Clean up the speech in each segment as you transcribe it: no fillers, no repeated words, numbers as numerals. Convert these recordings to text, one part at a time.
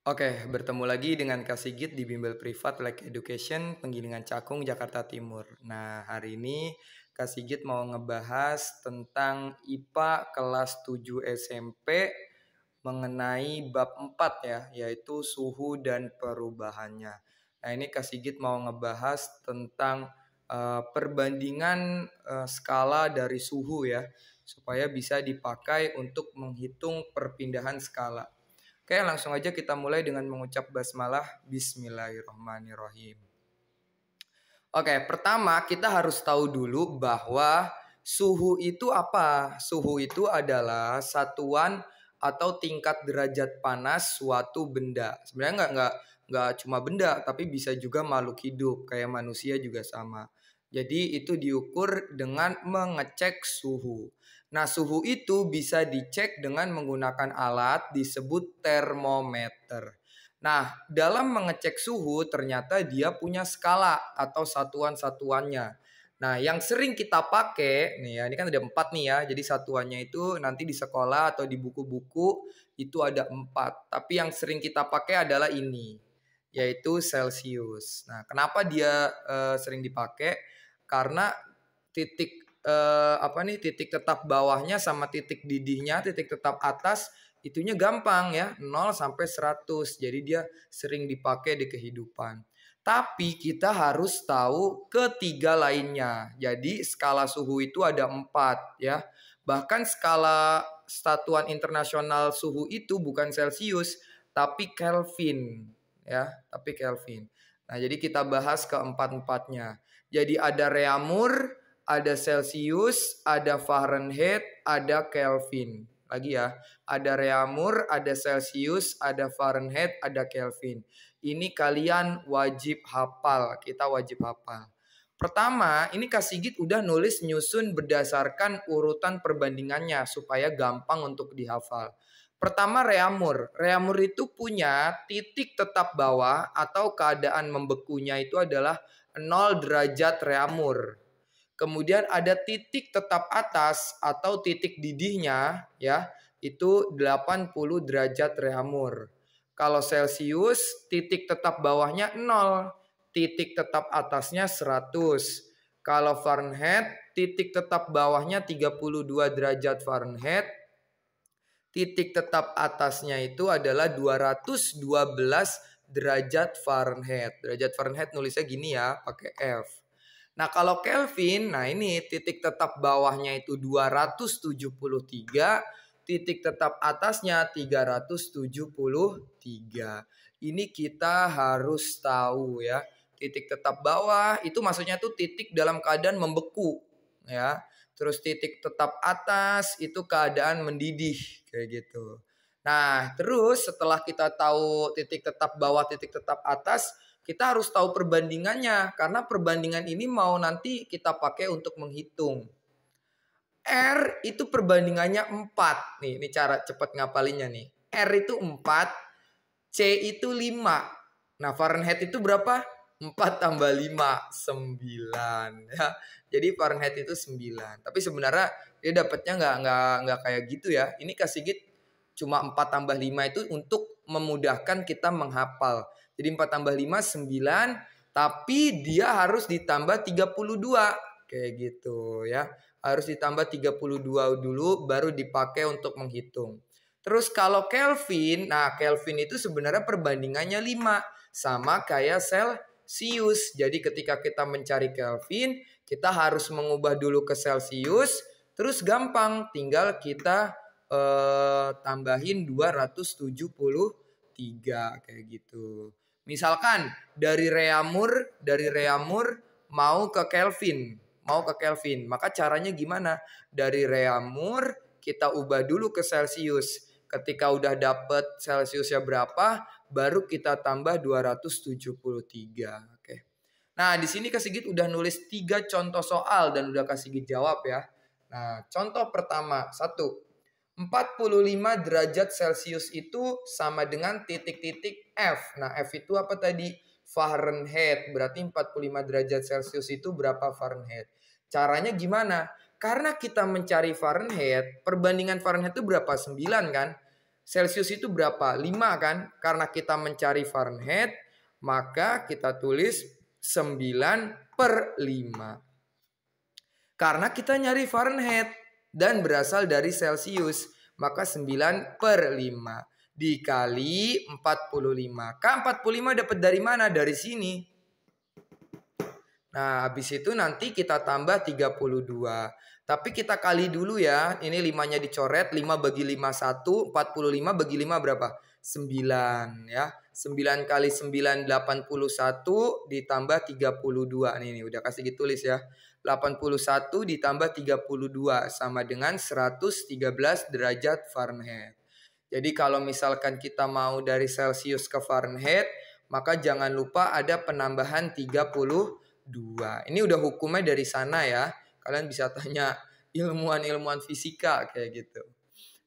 Oke, bertemu lagi dengan Kak Sigit di Bimbel Privat Like Education, Penggilingan Cakung, Jakarta Timur. Nah, hari ini Kak Sigit mau ngebahas tentang IPA kelas 7 SMP mengenai bab 4 ya, yaitu suhu dan perubahannya. Nah, ini Kak Sigit mau ngebahas tentang perbandingan skala dari suhu ya, supaya bisa dipakai untuk menghitung perpindahan skala. Oke, langsung aja kita mulai dengan mengucap basmalah. Bismillahirrahmanirrahim. Oke, pertama kita harus tahu dulu bahwa suhu itu apa? Suhu itu adalah satuan atau tingkat derajat panas suatu benda. Sebenarnya nggak cuma benda, tapi bisa juga makhluk hidup kayak manusia juga sama. Jadi itu diukur dengan mengecek suhu. Nah, suhu itu bisa dicek dengan menggunakan alat disebut termometer. Nah, dalam mengecek suhu ternyata dia punya skala atau satuan-satuannya. Nah, yang sering kita pakai nih ya, ini kan ada 4 nih ya. Jadi satuannya itu nanti di sekolah atau di buku-buku itu ada 4. Tapi yang sering kita pakai adalah ini, yaitu Celsius. Nah, kenapa dia sering dipakai? Karena titik titik tetap bawahnya sama titik didihnya, titik tetap atas itunya gampang ya, 0 sampai 100. Jadi dia sering dipakai di kehidupan. Tapi kita harus tahu ketiga lainnya. Jadi skala suhu itu ada 4 ya. Bahkan skala satuan internasional suhu itu bukan Celsius, tapi Kelvin ya, tapi Kelvin. Nah, jadi kita bahas keempat-empatnya. Jadi ada Reaumur, ada Celsius, ada Fahrenheit, ada Kelvin. Lagi ya, ada Reaumur, ada Celsius, ada Fahrenheit, ada Kelvin. Ini kalian wajib hafal, kita wajib hafal. Pertama, ini Kak Sigit udah nulis nyusun berdasarkan urutan perbandingannya supaya gampang untuk dihafal. Pertama Reaumur. Reaumur itu punya titik tetap bawah atau keadaan membekunya itu adalah 0 derajat Reaumur. Kemudian ada titik tetap atas atau titik didihnya ya, itu 80 derajat Reaumur. Kalau Celsius titik tetap bawahnya 0, titik tetap atasnya 100. Kalau Fahrenheit titik tetap bawahnya 32 derajat Fahrenheit, titik tetap atasnya itu adalah 212 derajat Fahrenheit. Derajat Fahrenheit nulisnya gini ya, pakai F. Nah, kalau Kelvin, nah ini titik tetap bawahnya itu 273, titik tetap atasnya 373. Ini kita harus tahu ya. Titik tetap bawah itu maksudnya tuh titik dalam keadaan membeku ya. Terus titik tetap atas itu keadaan mendidih kayak gitu. Nah, terus setelah kita tahu titik tetap bawah, titik tetap atas, kita harus tahu perbandingannya karena perbandingan ini mau nanti kita pakai untuk menghitung. R itu perbandingannya 4. Nih, ini cara cepat ngapalinnya nih. R itu 4, C itu 5. Nah, Fahrenheit itu berapa? 4 tambah 5, 9 ya. Jadi Fahrenheit itu 9. Tapi sebenarnya dia dapatnya nggak kayak gitu ya. Ini Kak Sigit cuma 4 tambah 5 itu untuk memudahkan kita menghafal. Jadi 4 tambah 5 9, tapi dia harus ditambah 32 kayak gitu ya. Harus ditambah 32 dulu baru dipakai untuk menghitung. Terus kalau Kelvin, nah Kelvin itu sebenarnya perbandingannya 5 sama kayak Celsius. Jadi ketika kita mencari Kelvin, kita harus mengubah dulu ke Celsius, terus gampang tinggal kita tambahin 273 kayak gitu. Misalkan dari Reaumur mau ke Kelvin, maka caranya gimana? Dari Reaumur kita ubah dulu ke Celsius. Ketika udah dapet Celsiusnya berapa, baru kita tambah 273. Oke. Nah, di sini Kak Sigit udah nulis 3 contoh soal dan udah Kak Sigit jawab ya. Nah, contoh pertama, 1. 45 derajat Celcius itu sama dengan titik-titik F. Nah, F itu apa tadi? Fahrenheit. Berarti 45 derajat Celcius itu berapa Fahrenheit? Caranya gimana? Karena kita mencari Fahrenheit, perbandingan Fahrenheit itu berapa? 9 kan? Celcius itu berapa? 5 kan? Karena kita mencari Fahrenheit, maka kita tulis 9/5. Karena kita nyari Fahrenheit dan berasal dari Celcius, maka 9/5 dikali 45. Kak, 45 dapat dari mana? Dari sini. Nah, habis itu nanti kita tambah 32. Tapi kita kali dulu ya. Ini 5-nya dicoret. 5 bagi 5, 1. 45 bagi 5 berapa? 9 ya. 9 kali 9, 81. Ditambah 32. Nih, udah kasih ditulis ya. 81 ditambah 32. Sama dengan 113 derajat Fahrenheit. Jadi kalau misalkan kita mau dari Celcius ke Fahrenheit, maka jangan lupa ada penambahan 32. Ini udah hukumnya dari sana ya. Kalian bisa tanya ilmuwan-ilmuwan fisika kayak gitu.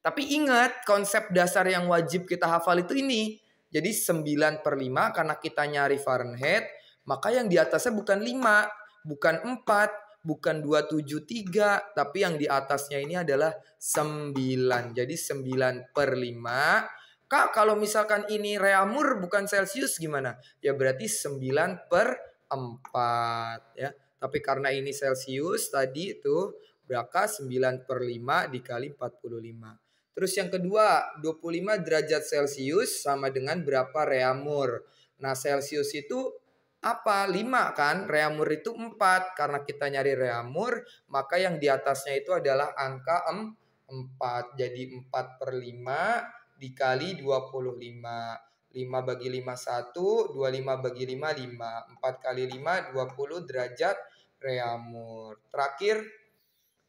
Tapi ingat konsep dasar yang wajib kita hafal itu ini. Jadi 9/5 karena kita nyari Fahrenheit, maka yang di atasnya bukan 5, bukan 4, bukan 273, tapi yang di atasnya ini adalah 9. Jadi 9/5. Kak, kalau misalkan ini Reaumur bukan Celcius gimana? Ya berarti 9/4 ya. Tapi karena ini Celcius tadi itu berapa? 9/5 dikali 45. Terus yang kedua, 25 derajat Celcius sama dengan berapa Reaumur? Nah, Celcius itu apa? 5 kan? Reaumur itu 4. Karena kita nyari Reaumur, maka yang di atasnya itu adalah angka 4. Jadi 4/5 dikali 25. 5 bagi 5, 1. 25 bagi 5, 5. 4 kali 5, 20 derajat Reaumur. Terakhir,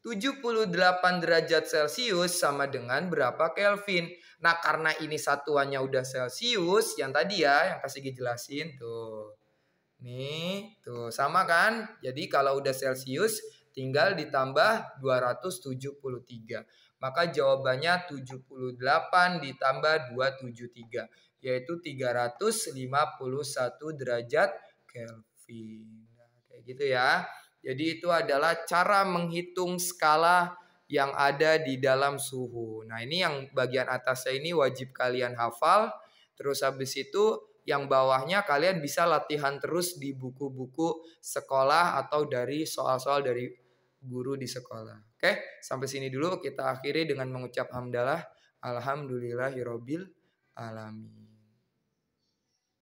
78 derajat Celcius sama dengan berapa Kelvin? Nah, karena ini satuannya udah Celcius, yang tadi ya, yang kasih jelasin tuh. Nih, tuh sama kan? Jadi kalau udah Celcius, tinggal ditambah 273. Maka jawabannya 78 ditambah 273, yaitu 351 derajat Kelvin. Nah, kayak gitu ya. Jadi itu adalah cara menghitung skala yang ada di dalam suhu. Nah, ini yang bagian atasnya ini wajib kalian hafal. Terus habis itu yang bawahnya kalian bisa latihan terus di buku-buku sekolah atau dari soal-soal dari guru di sekolah. Oke, sampai sini dulu kita akhiri dengan mengucap hamdalah. Alhamdulillahirabbil alamin.